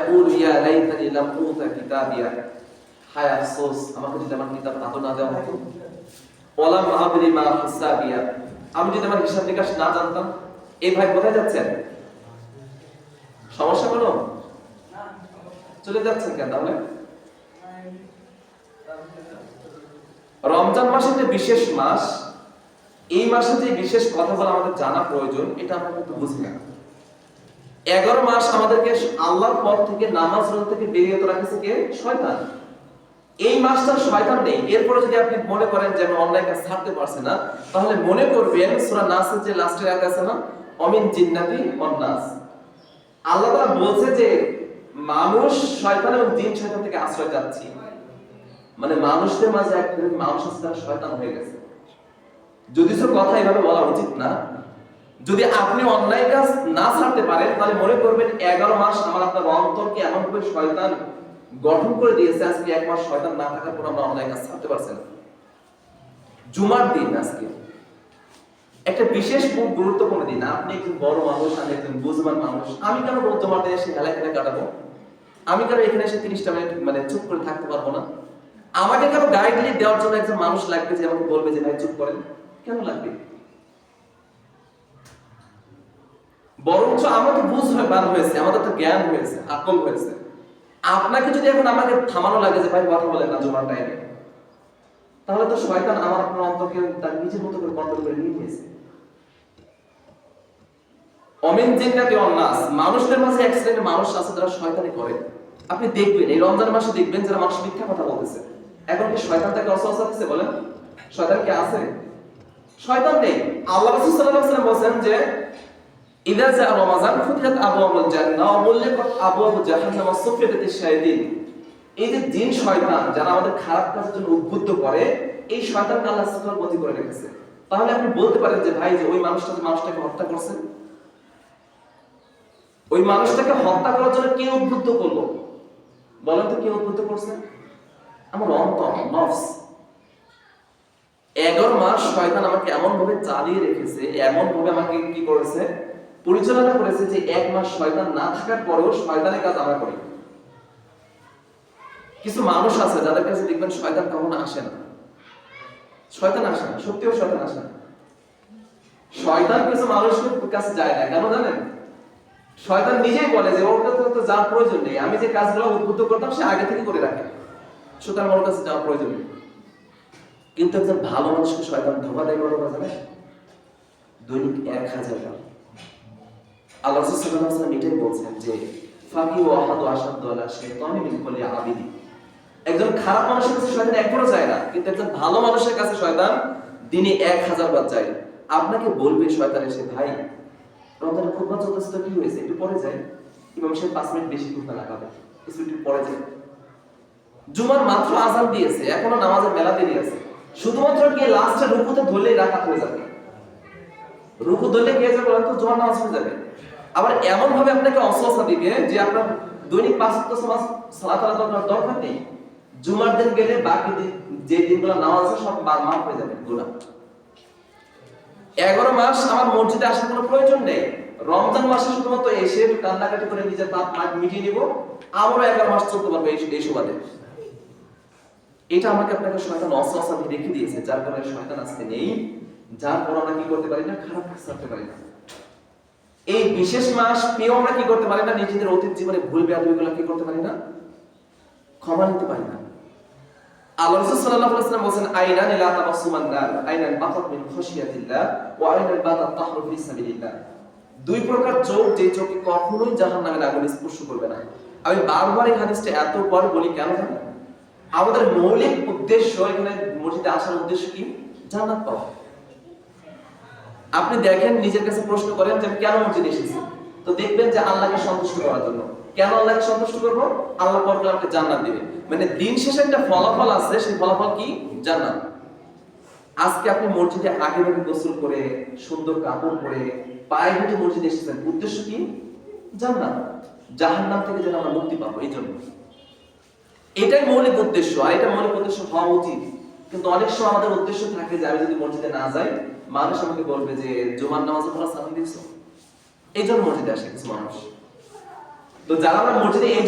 ফায়াকুলু ইয়া লাইতানি লাম উতা কিতাবিয়া, হায় আফসোস আমাকে যদি আমার কিতাব আদৌ না দেওয়া হতো, ওয়ালাম আদরি মা হিসাবিয়া, আমি যদি আমার হিসাব নিকাশ না জানতাম। এই ভাই কোথায় যাচ্ছেন? সমস্যা কোনো? চলে যাচ্ছেন কেন তাহলে? রমজান মাসে যে বিশেষ মাস, এই মাসে যে বিশেষ কথাগুলো আমাদের জানা প্রয়োজন, এটা আমরা কিন্তু বুঝি না। 11 মাস আমাদেরকে আল্লাহর পথ থেকে, নামাজ রোজা থেকে বিরত রাখছে কে? শয়তান। এই মাসটা শয়তান নেই। এরপরে যদি আপনি মনে করেন যে আমি অন্যায় কাজ ছাড়তে পারছি না, তাহলে মনে করবেন সূরা নাসের যে লাস্টের আয়াত আছে না, অমিন জিন্নাতি ওয়ান নাস, আল্লাহ তাআলা বলছে যে মানুষ শয়তান এবং জিন শয়তান থেকে আশ্রয় চাচ্ছি। মানে মানুষদের মাঝে এক মানুষ আছে তারা শয়তান হয়ে গেছে। যদি সব কথা এভাবে বলা উচিত না। যদি আপনি অন্যায় কাজ না ছাড়তে পারেন, তাহলে মনে করবেন 11 মাস আমার আপনার অন্তরকে এমন ভাবে শয়তান গঠন করে দিয়েছে, আজকে 1 মাস শয়তান না থাকার পর আমরা অন্যায় কাজ ছাড়তে পারছি না। জুমার দিন আজকে একটা বিশেষ খুব গুরুত্বপূর্ণ দিন। আপনি একজন বড় মানুষ, আমি একজন বুঝবান মানুষ, আমি কেন জুমার দিনে এসে হেলায় কাটাবো? আমি কেন এখানে এসে 30টা মিনিট মানে চুপ করে থাকতে পারবো না? আমাকে কেন গাইডলাইন দেওয়ার জন্য একজন মানুষ লাগবে যে আমাকে বলবে যে ভাই চুপ করেন? কেন লাগবে? বরঞ্চ আমাকে বুঝ হয়ে বার হয়েছে, আমাদের তো জ্ঞান হয়েছে, আকল হয়েছে। আপনাকে যদি এখন আমাকে থামানো লাগে যে ভাই কথা বলেন না জুমার টাইমে, তাহলে তো শয়তান আমার আপনার অন্তরকে তার নিজের মতো করে কন্ট্রোল করে নিয়ে নিয়েছে। অমিন জিন্নাতি ওয়ান নাস, মানুষদের মাঝে এক শ্রেণীর মানুষ আছে যারা শয়তানি করে। আপনি দেখবেন এই রমজান মাসে দেখবেন যারা মানুষ মিথ্যা কথা বলতেছে। এখন কি শয়তান তাকে ওয়াসওয়াসা দিচ্ছে? বলেন, শয়তান কি আছে? শয়তান নেই। আল্লাহ রাসূল সাল্লাল্লাহু আলাইহি ওয়াসাল্লাম বলেন যে ইযা জা রমাযান ফুতিহাত আবওয়াবুল জান্নাহ ওয়া মুল্লিকাত আবওয়াবু জাহান্নাম ওয়া সুফিয়াতাতিশ শায়াতিন। এই যে জিন শয়তান যারা আমাদের খারাপ কাজের জন্য উদ্বুদ্ধ করে, এই শয়তানকে আল্লাহ সুবহানাহু বন্দী করে রেখেছে। তাহলে আপনি বলতে পারেন যে ভাই যে ওই মানুষটা যে মানুষটাকে হত্যা করছে, ওই মানুষটাকে হত্যা করার জন্য কে উদ্বুদ্ধ করলো? বলেন তো কে উদ্বুদ্ধ করছে? আমার অন্তর, নফস। 11 মাস শয়তান আমাকে এমন ভাবে চালিয়ে রেখেছে, এমন ভাবে আমাকে কি করেছে, পরিচালনা করেছে যে 1 মাস শয়তান না থাকার পরেও শয়তানের কাজ আমরা করি। কিছু মানুষ আছে যাদের কাছে দেখবেন শয়তান কখনো আসে না। শয়তান আসে না, সত্যিও শয়তান আসে না। শয়তান কিছু মানুষের কাছে যায় না, কেন জানেন? শয়তান নিজেই বলে যে ওর কাছে তো যাওয়ার প্রয়োজন নেই, আমি যে কাজগুলো উদ্বুদ্ধ করতাম সে আগে থেকে করে রাখে, সুতরাং ওর কাছে যাওয়ার প্রয়োজন নেই। কিন্তু একজন ভালো মানুষকে শয়তান ধোঁকা দেয় বলো না, জানে? দৈনিক 1000 বার। আল্লাহ রাসূল সাল্লাল্লাহু আলাইহি ওয়াসাল্লাম এটাই বলছেন যে ফাকি ওয়া আহাদু আশাদু আলা শাইতানি মিন কুল্লি আবিদি। একজন খারাপ মানুষের কাছে শয়তান একবারও যায় না, কিন্তু একজন ভালো মানুষের কাছে শয়তান দিনে 1000 বার যায়। আপনাকে বলবে শয়তান এসে, ভাই রমজানের খুতবা চলতেছে তো কি হয়েছে, একটু পরে যাই। ইমাম সাহেব 5 মিনিট বেশি খুতবা লাগাবে, একটু পরে যাই। জুমার মাত্র আযান দিয়েছে, এখনো নামাজের মেলা দেরি আছে। শুধুমাত্র গিয়ে লাস্টে রুকুতে ধরলেই রাকাত হয়ে যাবে। রুকু ধরলে গিয়ে যাবে বলেন তো জুমার নামাজ হয়ে যাবে। আবার এমন ভাবে আপনাকে ওয়াসওয়াসা দিবে যে আপনার দৈনিক 5 ওয়াক্ত সালাত আদায় দরকার নেই। জুমার দিন গেলে বাকি যে দিনগুলো নামাজ আছে সব মাফ হয়ে যাবে গুনাহ। 11 মাস আমার মসজিদে আসার কোনো প্রয়োজন নেই। রমজান মাসে শুধুমাত্র এসে কান্নাকাটি করে নিজের পাপ মিটিয়ে নিব, আবারও 11 মাস চলতে পারবে এই সুবাদে। এটা আমাকে আপনাকে শয়তান ওয়াসওয়াসা দিয়ে রেখে দিয়েছে, যার কারণে শয়তান আজকে নেই, যার পর আমরা কি করতে পারি না, খারাপ কাজ করতে পারি না। এই বিশেষ মাস পেয়েও আমরা কি করতে পারি না, নিজেদের অতীত জীবনে ভুল বেয়াদবিগুলো কি করতে পারি না, ক্ষমা নিতে পারি না। আল্লাহ রাসূল সাল্লাল্লাহু আলাইহি ওয়াসাল্লাম বলেন আইনান লা তামাসসুমান নার, আইনান বাতাত মিন খাশিয়াতিল্লাহ ওয়া আইনান বাতাত তাহরু ফি সাবিলিল্লাহ। দুই প্রকার চোখ, যে চোখে কখনোই জাহান্নামের আগুন স্পর্শ করবে না। আমি বারবার এই হাদিসটা এতবার বলি, কেন জানেন? আমাদের মৌলিক উদ্দেশ্য এখানে মসজিদে আসার উদ্দেশ্য কি? জান্নাত পাওয়া। আপনি দেখেন, নিজের কাছে প্রশ্ন করেন যে আমি কেন মসজিদে এসেছি, তো দেখবেন যে আল্লাহকে সন্তুষ্ট করার জন্য। কেন আল্লাহকে সন্তুষ্ট করব? আল্লাহ পরকালে আমাকে জান্নাত দিবে। মানে দিন শেষে একটা ফলাফল আছে, সেই ফলাফল কি? জান্নাত। আজকে আপনি মসজিদে আগে ভাগে গোসল করে, সুন্দর কাপড় পরে, পায়ে হেঁটে মসজিদে এসেছেন, উদ্দেশ্য কি? জান্নাত। জাহান্নাম থেকে যেন আমরা মুক্তি পাবো, এই জন্য। এটাই মৌলিক উদ্দেশ্য, আর এটা মৌলিক উদ্দেশ্য হওয়া উচিত। কিন্তু অনেক সময় আমাদের উদ্দেশ্য থাকে যে আমি যদি মসজিদে না যাই, মানুষ আমাকে বলবে যে জুমার নামাজে তোমরা সালাম দিচ্ছ, এই জন্য মসজিদে আসে কিছু মানুষ। তো যারা আমরা মসজিদে এই